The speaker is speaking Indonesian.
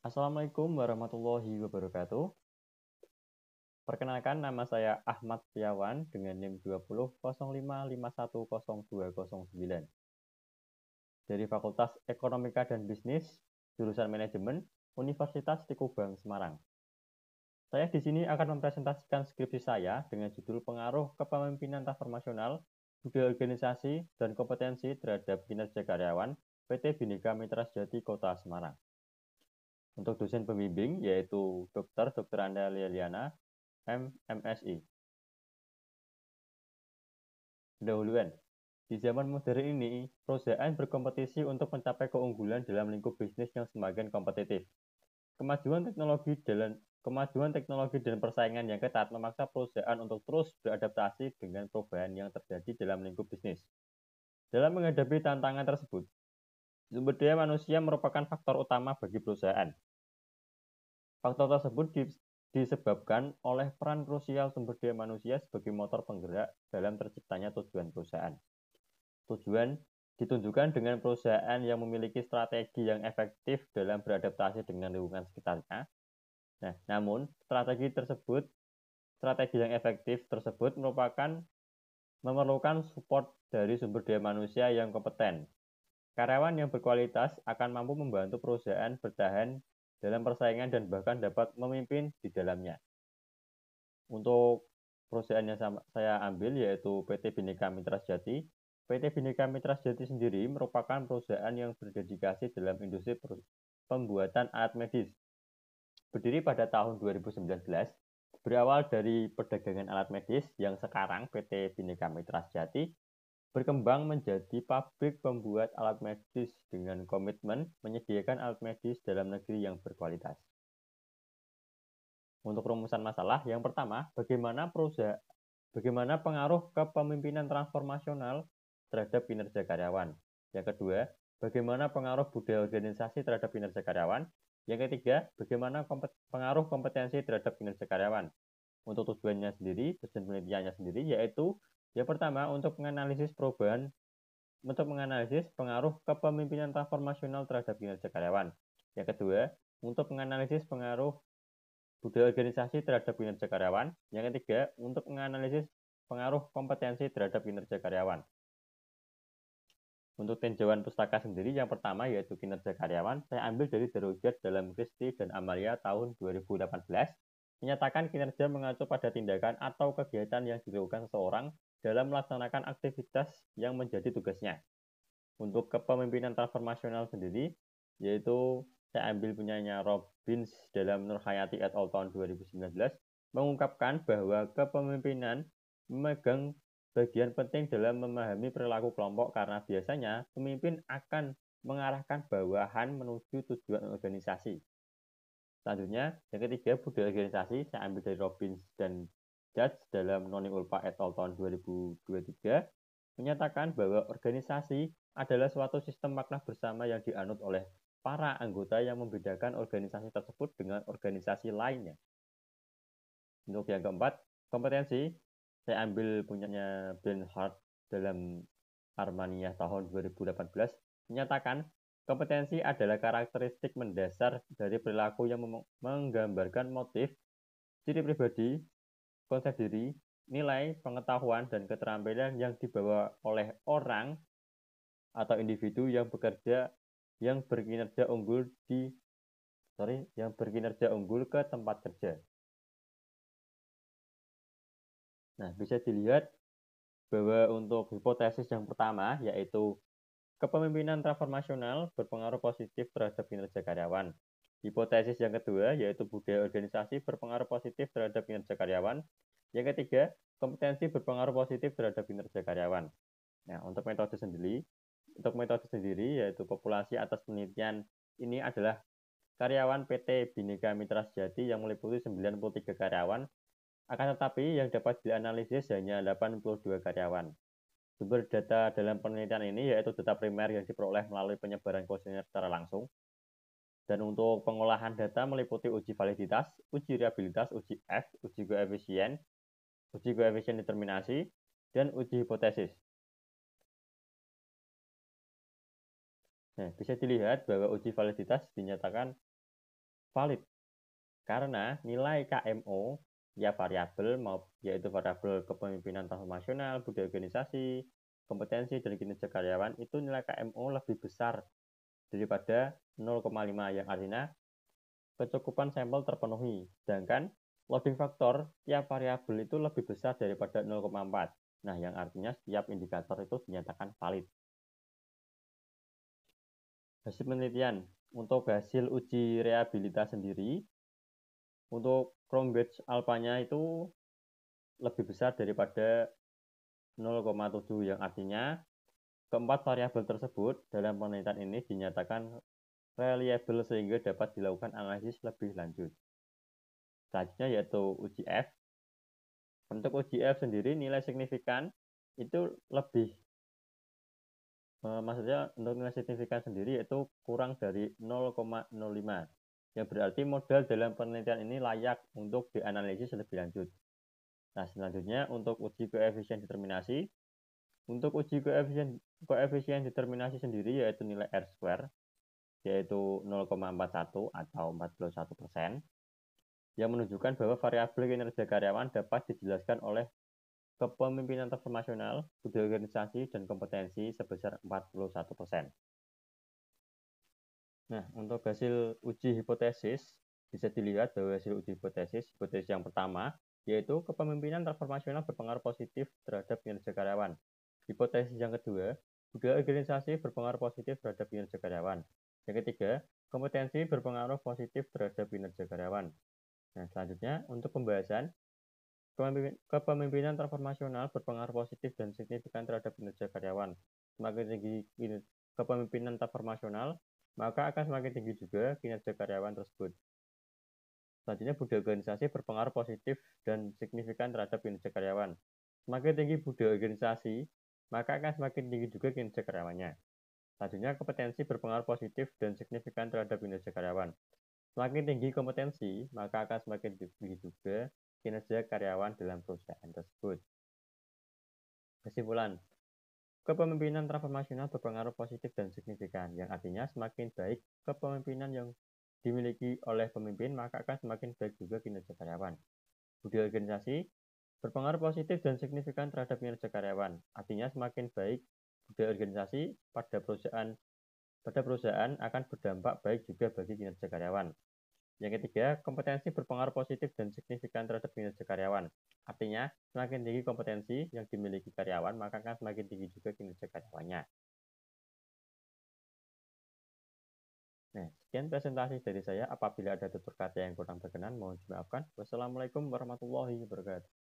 Assalamualaikum warahmatullahi wabarakatuh. Perkenalkan, nama saya Ahmad Setiawan dengan NIM 20.05510209 dari Fakultas Ekonomika dan Bisnis, jurusan Manajemen, Universitas Tikubang, Semarang. Saya di sini akan mempresentasikan skripsi saya dengan judul Pengaruh Kepemimpinan Transformasional, Budaya Organisasi, dan Kompetensi terhadap Kinerja Karyawan PT Bhinneka Mitra Sejati Kota Semarang. Untuk dosen pembimbing yaitu Dr. Anda Liliana, MSI. Pendahuluan. Di zaman modern ini, perusahaan berkompetisi untuk mencapai keunggulan dalam lingkup bisnis yang semakin kompetitif. Kemajuan teknologi dan persaingan yang ketat memaksa perusahaan untuk terus beradaptasi dengan perubahan yang terjadi dalam lingkup bisnis. Dalam menghadapi tantangan tersebut, sumber daya manusia merupakan faktor utama bagi perusahaan. Faktor tersebut disebabkan oleh peran krusial sumber daya manusia sebagai motor penggerak dalam terciptanya tujuan perusahaan. Tujuan ditunjukkan dengan perusahaan yang memiliki strategi yang efektif dalam beradaptasi dengan lingkungan sekitarnya. Namun, strategi yang efektif tersebut memerlukan support dari sumber daya manusia yang kompeten. Karyawan yang berkualitas akan mampu membantu perusahaan bertahan dalam persaingan dan bahkan dapat memimpin di dalamnya. Untuk perusahaan yang saya ambil yaitu PT Bhinneka Mitra Sejati. PT Bhinneka Mitra Sejati sendiri merupakan perusahaan yang berdedikasi dalam industri pembuatan alat medis. Berdiri pada tahun 2019, berawal dari perdagangan alat medis yang sekarang PT Bhinneka Mitra Sejati berkembang menjadi pabrik pembuat alat medis dengan komitmen menyediakan alat medis dalam negeri yang berkualitas. Untuk rumusan masalah, yang pertama, bagaimana pengaruh kepemimpinan transformasional terhadap kinerja karyawan. Yang kedua, bagaimana pengaruh budaya organisasi terhadap kinerja karyawan. Yang ketiga, bagaimana pengaruh kompetensi terhadap kinerja karyawan. Untuk tujuan penelitiannya sendiri, yaitu yang pertama, untuk menganalisis pengaruh kepemimpinan transformasional terhadap kinerja karyawan. Yang kedua, untuk menganalisis pengaruh budaya organisasi terhadap kinerja karyawan. Yang ketiga, untuk menganalisis pengaruh kompetensi terhadap kinerja karyawan. Untuk tinjauan pustaka sendiri, yang pertama yaitu kinerja karyawan, saya ambil dari Darujat dalam Christie dan Amalia tahun 2018, menyatakan kinerja mengacu pada tindakan atau kegiatan yang dilakukan seseorang dalam melaksanakan aktivitas yang menjadi tugasnya. Untuk kepemimpinan transformasional sendiri, yaitu saya ambil punyanya Robbins dalam Nurhayati et al. Tahun 2019, mengungkapkan bahwa kepemimpinan memegang bagian penting dalam memahami perilaku kelompok karena biasanya pemimpin akan mengarahkan bawahan menuju tujuan organisasi. Selanjutnya, yang ketiga, budaya organisasi, saya ambil dari Robbins dan Judge dalam Noni Ulpa et al. Tahun 2023, menyatakan bahwa organisasi adalah suatu sistem makna bersama yang dianut oleh para anggota yang membedakan organisasi tersebut dengan organisasi lainnya. Untuk yang keempat, kompetensi, saya ambil punyanya Bernhard dalam Armania tahun 2018, menyatakan kompetensi adalah karakteristik mendasar dari perilaku yang menggambarkan motif, ciri pribadi, konsep diri, nilai, pengetahuan, dan keterampilan yang dibawa oleh orang atau individu yang berkinerja unggul ke tempat kerja. Nah, bisa dilihat bahwa untuk hipotesis yang pertama yaitu kepemimpinan transformasional berpengaruh positif terhadap kinerja karyawan. Hipotesis yang kedua yaitu budaya organisasi berpengaruh positif terhadap kinerja karyawan. Yang ketiga, kompetensi berpengaruh positif terhadap kinerja karyawan. Nah, untuk metode sendiri yaitu populasi atas penelitian ini adalah karyawan PT Bhinneka Mitra Sejati yang meliputi 93 karyawan, akan tetapi yang dapat dianalisis hanya 82 karyawan. Sumber data dalam penelitian ini yaitu data primer yang diperoleh melalui penyebaran kuesioner secara langsung. Dan untuk pengolahan data meliputi uji validitas, uji reliabilitas, uji F, uji koefisien determinasi, dan uji hipotesis. Nah, bisa dilihat bahwa uji validitas dinyatakan valid karena nilai KMO ya variabel yaitu variabel kepemimpinan transformasional, budaya organisasi, kompetensi dan kinerja karyawan itu nilai KMO lebih besar daripada 0,5 yang artinya kecukupan sampel terpenuhi. Sedangkan loading factor tiap variabel itu lebih besar daripada 0,4. Nah, yang artinya setiap indikator itu dinyatakan valid. Hasil penelitian. Untuk hasil uji reliabilitas sendiri, untuk Cronbach alpanya itu lebih besar daripada 0,7 yang artinya keempat variabel tersebut dalam penelitian ini dinyatakan reliable sehingga dapat dilakukan analisis lebih lanjut. Selanjutnya yaitu uji F. Untuk uji F sendiri nilai signifikan itu lebih maksudnya untuk nilai signifikan sendiri yaitu kurang dari 0,05 yang berarti model dalam penelitian ini layak untuk dianalisis lebih lanjut. Nah, selanjutnya untuk uji koefisien determinasi. Untuk uji koefisien determinasi sendiri yaitu nilai R-square yaitu 0,41 atau 41% yang menunjukkan bahwa variabel kinerja karyawan dapat dijelaskan oleh kepemimpinan transformasional, budaya organisasi, dan kompetensi sebesar 41%. Nah, untuk hasil uji hipotesis, bisa dilihat bahwa hasil uji hipotesis yang pertama, yaitu kepemimpinan transformasional berpengaruh positif terhadap kinerja karyawan. Hipotesis yang kedua, budaya organisasi berpengaruh positif terhadap kinerja karyawan. Yang ketiga, kompetensi berpengaruh positif terhadap kinerja karyawan. Nah, selanjutnya untuk pembahasan, kepemimpinan transformasional berpengaruh positif dan signifikan terhadap kinerja karyawan. Semakin tinggi kepemimpinan transformasional, maka akan semakin tinggi juga kinerja karyawan tersebut. Selanjutnya, budaya organisasi berpengaruh positif dan signifikan terhadap kinerja karyawan. Semakin tinggi budaya organisasi, maka akan semakin tinggi juga kinerja karyawannya. Selanjutnya, kompetensi berpengaruh positif dan signifikan terhadap kinerja karyawan. Semakin tinggi kompetensi, maka akan semakin tinggi juga kinerja karyawan dalam perusahaan tersebut. Kesimpulan, kepemimpinan transformasional berpengaruh positif dan signifikan, yang artinya semakin baik kepemimpinan yang dimiliki oleh pemimpin, maka akan semakin baik juga kinerja karyawan. Budaya organisasi berpengaruh positif dan signifikan terhadap kinerja karyawan, artinya semakin baik budaya organisasi pada perusahaan akan berdampak baik juga bagi kinerja karyawan. Yang ketiga, kompetensi berpengaruh positif dan signifikan terhadap kinerja karyawan. Artinya, semakin tinggi kompetensi yang dimiliki karyawan, maka akan semakin tinggi juga kinerja karyawannya. Nah, sekian presentasi dari saya. Apabila ada tutur kata yang kurang berkenan, mohon dimaafkan. Wassalamualaikum warahmatullahi wabarakatuh.